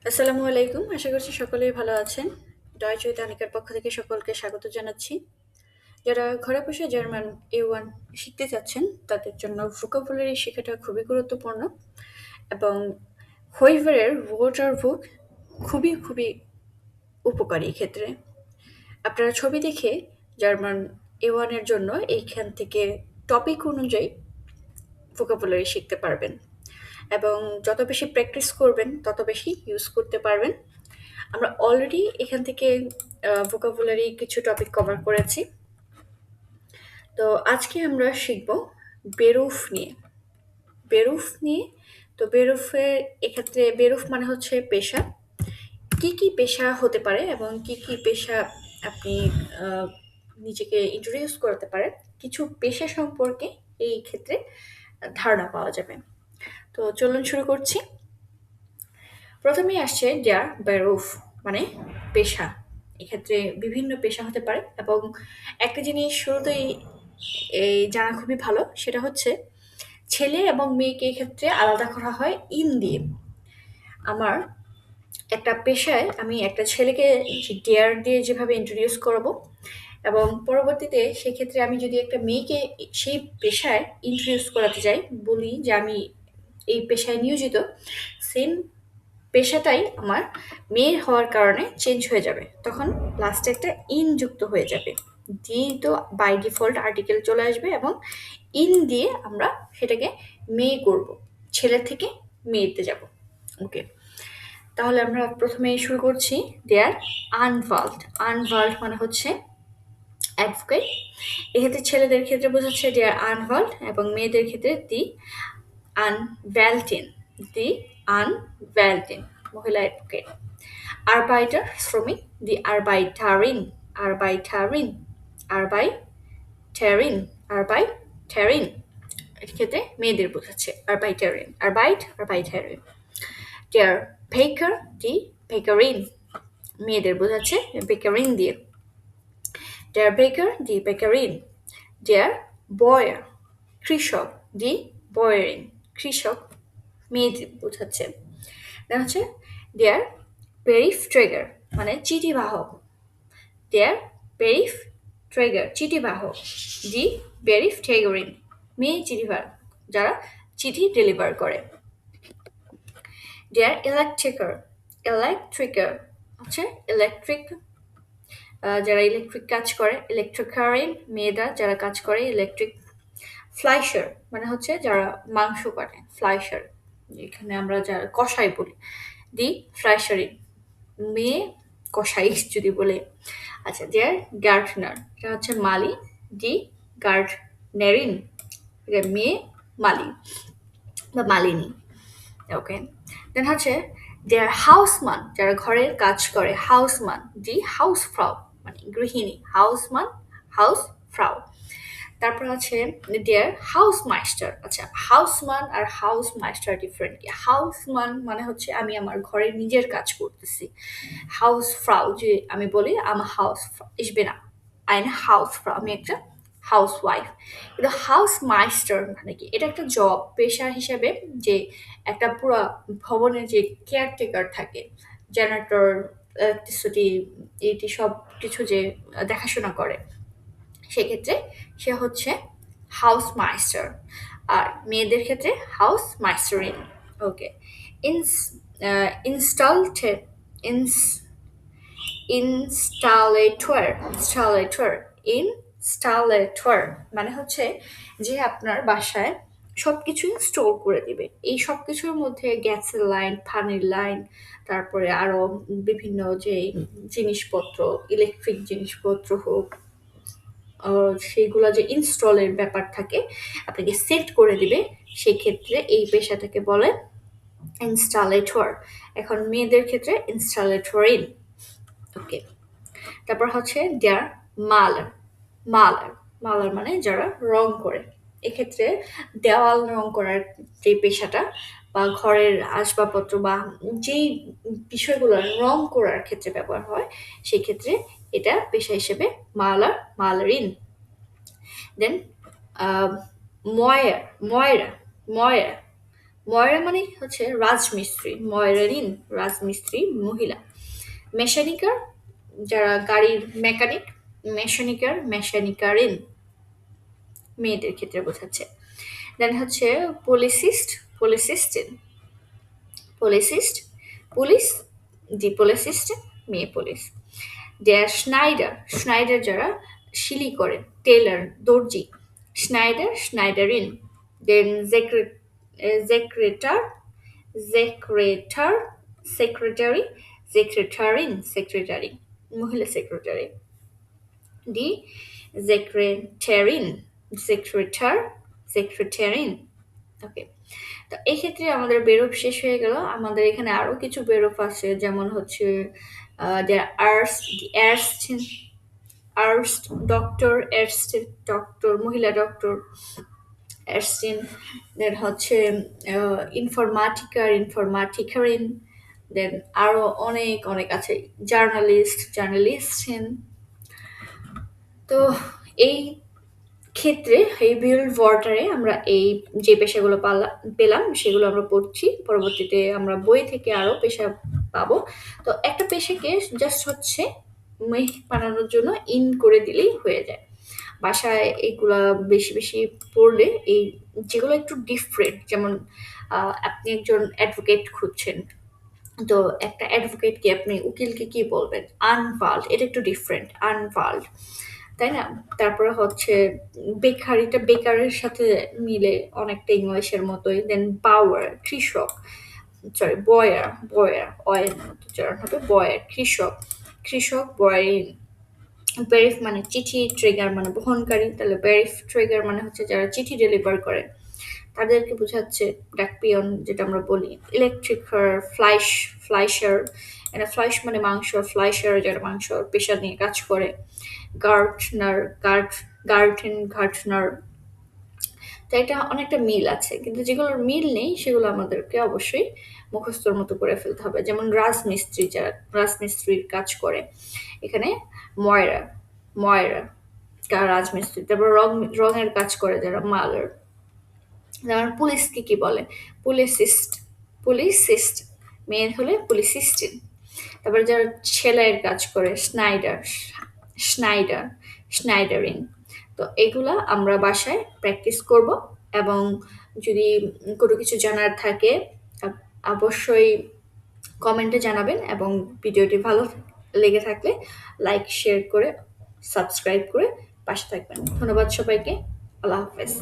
আসসালামু আলাইকুম। আশা করছি সকলেই ভালো আছেন। ডয়েচে তানিকার পক্ষ থেকে সকলকে স্বাগত জানাচ্ছি। যারা ঘরে বসে জার্মান A1 শিখতে চাচ্ছেন, তাদের জন্য ভোকাবুলারি শেখাটা খুবই গুরুত্বপূর্ণ এবং হোইভারের ওয়াটার বুক খুবই উপকারী এক্ষেত্রে। আপনারা ছবি দেখে জার্মান A1 এর জন্য এইখান থেকে টপিক অনুযায়ী ভোকাবুলারি শিখতে পারবেন এবং যত বেশি প্র্যাকটিস করবেন, তত বেশি ইউজ করতে পারবেন। আমরা অলরেডি এখান থেকে ভোকাবুলারি কিছু টপিক কভার করেছি। তো আজকে আমরা শিখব বেরুফ নিয়ে। বেরুফ নিয়ে তো বেরুফের এক্ষেত্রে বেরুফ মানে হচ্ছে পেশা। কি পেশা হতে পারে এবং কি পেশা আপনি আহ, নিজেকে ইন্ট্রোডিউস করতে পারেন, কিছু পেশা সম্পর্কে এই ক্ষেত্রে ধারণা পাওয়া যাবে। তো চলুন শুরু করছি। প্রথমেই আসছে ডেয়ার বেরুফ মানে পেশা। এক্ষেত্রে বিভিন্ন পেশা হতে পারে এবং একটা জিনিস শুরুতেই এই জানা খুবই ভালো, সেটা হচ্ছে ছেলে এবং মেয়েকে এক্ষেত্রে আলাদা করা হয় ইন দিয়ে। আমার একটা পেশায় আমি একটা ছেলেকে ডেয়ার দিয়ে যেভাবে ইন্ট্রোডিউস করব এবং পরবর্তীতে সেক্ষেত্রে আমি যদি একটা মেয়েকে সেই পেশায় ইন্ট্রোডিউস করাতে যাই, বলি যে আমি এই পেশায় নিয়োজিত, সেম পেশাটাই আমার মেয়ের হওয়ার কারণে চেঞ্জ হয়ে যাবে। তখন লাস্টে একটা ইন যুক্ত হয়ে যাবে। ডি তো বাই ডিফল্ট আর্টিকেল চলে আসবে এবং ইন দিয়ে আমরা সেটাকে মেয়ে করব, ছেলে থেকে মেয়েতে যাব। ওকে, তাহলে আমরা প্রথমে শুরু করছি দেয়ার আনভাল্ট। আনভাল্ট মানে হচ্ছে অ্যাডভোকেট। এক্ষেত্রে ছেলেদের ক্ষেত্রে বোঝাচ্ছে দেয়ার আনভাল্ট এবং মেয়েদের ক্ষেত্রে দি আনভ্যালটিন। দি আনভ্যালটিন মহিলা অ্যাডভোকেট। আরবাইটার শ্রমিক, দি আরবাইটারিন। আরবাইটারিন আরবাইটারিন আরবাইটারিন এক্ষেত্রে মেয়েদের বোঝাচ্ছে আরবাইটারিন। আরবাইটারিন। দেয়ার বেকার, দি বেকারিন মেয়েদের বোঝাচ্ছে বেকারিন দিয়ে। দেয়ার বেকার, দি বেকারিন। দেয়ার বয়ার কৃষক, দি বয়ারিন কৃষক মেয়েদের বোঝাচ্ছে। দেন হচ্ছে দেয়ার বেরিফ ট্রেগার মানে চিঠি বাহক। দেয়ার বেরিফ ট্রেগার চিঠি বাহক। দি বেরিফ ট্রেগারিন মেয়ে চিঠি বাহক, যারা চিঠি ডেলিভার করে। দেয়ার ইলেকট্রিকার। ইলেকট্রিকার হচ্ছে ইলেকট্রিক, যারা ইলেকট্রিক কাজ করে। ইলেকট্রিকারিন মেয়েরা যারা কাজ করে ইলেকট্রিক। ফ্লাইশার মানে হচ্ছে যারা মাংস কাটে, ফ্লাইশার এখানে আমরা যারা কষাই বলি। দি ফ্লাইশারিন মেয়ে কষাই যদি বলে। আচ্ছা, দেয়ার গার্ডনার এটা হচ্ছে মালি। দি গার্ডনারিন এটা মেয়ে মালি বা মালিনী। ওকে, দেন হচ্ছে দেয়ার হাউসমান যারা ঘরের কাজ করে, হাউসমান। দি হাউস ফ্রাউ মানে গৃহিণী, হাউসমান হাউস ফ্রাউ। তারপর আছে দেয়ার হাউস মাস্টার। আচ্ছা, হাউসমান আর হাউস মাস্টার ডিফারেন্ট কি? হাউসমান মানে হচ্ছে আমি আমার ঘরের নিজের কাজ করতেছি। হাউস ফ্রাউ যে আমি বলি আমার হাউস ইসবে না আইন হাউস ফ্রাউ আমি একটা হাউস ওয়াইফ। কিন্তু হাউস মাস্টার মানে কি? এটা একটা জব পেশা হিসেবে, যে একটা পুরো ভবনের যে কেয়ারটেকার থাকে, জেনারেটর, ইলেকট্রিসিটি, এটি সব কিছু যে দেখাশোনা করে, সেক্ষেত্রে সে হচ্ছে হাউস মাস্টার। আর মেয়েদের ক্ষেত্রে হাউস মাস্টারিন। ওকে, ইনস ইনস্টলটে ইনস ইনস্টলেটর ইনস্টলেটর মানে হচ্ছে যে আপনার বাসায় সবকিছু স্টোর করে দিবে। এই সবকিছুর মধ্যে গ্যাসের লাইন, পানির লাইন, তারপরে আরো বিভিন্ন যে জিনিসপত্র, ইলেকট্রিক জিনিসপত্র হোক, সেইগুলো যে ইনস্টলের ব্যাপার থাকে, আপনাকে সেট করে দিবে, সেক্ষেত্রে এই পেশাটাকে বলে ইনস্টলেটর। এখন মেয়েদের ক্ষেত্রে ইনস্টলেটরিন। ওকে, তারপর হচ্ছে দেয়ার মালার। মালার মালার মানে যারা রং করে। এক্ষেত্রে দেওয়াল রং করার যে পেশাটা বা ঘরের আসবাবপত্র বা যেই বিষয়গুলো রং করার ক্ষেত্রে ব্যবহার হয়, সেক্ষেত্রে এটা পেশা হিসেবে মালার, মালারিন। দেন ময়রা ময়রা ময়রা ময়রা মানে হচ্ছে রাজমিস্ত্রি, ময়রারিন রাজমিস্ত্রি মহিলা। মেশানিকার যারা গাড়ির মেকানিক, মেশানিকার মেশানিকারিন মেয়েদের ক্ষেত্রে বোঝাচ্ছে। দেন হচ্ছে পুলিসিস্ট, পুলিসিস্টিন, পুলিসিস্ট পুলিশ, জি পুলিসিস্ট মেয়ে পুলিশ। Der Schneider, Schneider যারা সিলি করে, টেইলর দর্জি, Schneider, Schneiderin, দেন Sekretar, Sekretar, Secretary, Secretarin, Secretary, মহিলা সেক্রেটারি, দি Sekretärin, Sekretär, Sekretärin, ওকে। তো এক্ষেত্রে আমাদের বেরোপ শেষ হয়ে গেল। আমাদের এখানে আরো কিছু বেরোপ আছে, যেমন হচ্ছে der Arzt, die Ärztin, Arzt, doctor, Ärztin, doctor, মহিলা ডক্টর, Ärztin, দেন হচ্ছে ইনফরমাটিকার, ইনফরমাটিকারিন, দেন আরো অনেক অনেক আছে, জার্নালিস্ট, জার্নালিস্টিন। তো এই ক্ষেত্রে এই বিউল ওয়ার্ডারে আমরা এই যে পেশাগুলো পেলাম সেগুলো আমরা পড়ছি। পরবর্তীতে আমরা বই থেকে আরো পেশা পাবো। তো একটা পেশাকে জাস্ট হচ্ছে মেহ বানানোর জন্য ইন করে দিলেই হয়ে যায়। বাসায় এগুলা বেশি বেশি পড়লে এই যেগুলো একটু ডিফারেন্ট, যেমন আপনি একজন অ্যাডভোকেট খুঁজছেন, তো একটা অ্যাডভোকেটকে আপনি উকিলকে কি বলবেন? আনভাল্ড, এটা একটু ডিফারেন্ট, আনভাল্ড, তাই না? তারপরে হচ্ছে বেকার, এটা বেকারের সাথে মিলে অনেকটা ইংলিশের মতোই। দেন বাওয়ার, কৃষক, সরি বয়ার, বয়ার অয়ের মতো উচ্চারণ হবে, বয়ার কৃষক, কৃষক বয়ারিন। বেরিফ মানে চিঠি, ট্রিগার মানে বহনকারী, তাহলে বেরিফ ট্রিগার মানে হচ্ছে যারা চিঠি ডেলিভার করে তাদেরকে বোঝাচ্ছে। ডাকপিয়ন যেটা আমরা বলি, ইলেকট্রিকার, ফ্লাইশার, এটা ফ্লাইশ মানে মাংস, ফ্লাইশার যারা মাংস পেশা নিয়ে কাজ করে। Gartner, Gartner. তো এটা অনেকটা মিল আছে, কিন্তু যেগুলোর মিল নেই সেগুলো আমাদেরকে অবশ্যই মুখস্থর মতো করে ফেলতে হবে। যেমন রাজমিস্ত্রি, যারা রাজমিস্ত্রির কাজ করে, এখানে ময়রা, ময়রা রাজমিস্ত্রি। তারপর রঙের কাজ করে যারা, মালার। যেমন পুলিশকে কি বলে? পুলিসিস্ট, পুলিসিস্ট মেয়ে হলে পুলিসিস্টিন। তারপরে যারা সেলাইয়ের কাজ করে, স্নাইডার, স্নাইডার, স্নাইডারিং। তো এগুলা আমরা বাসায় প্র্যাকটিস করব, এবং যদি কোনো কিছু জানার থাকে অবশ্যই কমেন্টে জানাবেন, এবং ভিডিওটি ভালো লেগে থাকলে লাইক, শেয়ার করে, সাবস্ক্রাইব করে পাশে থাকবেন। ধন্যবাদ সবাইকে। আল্লাহ হাফেজ।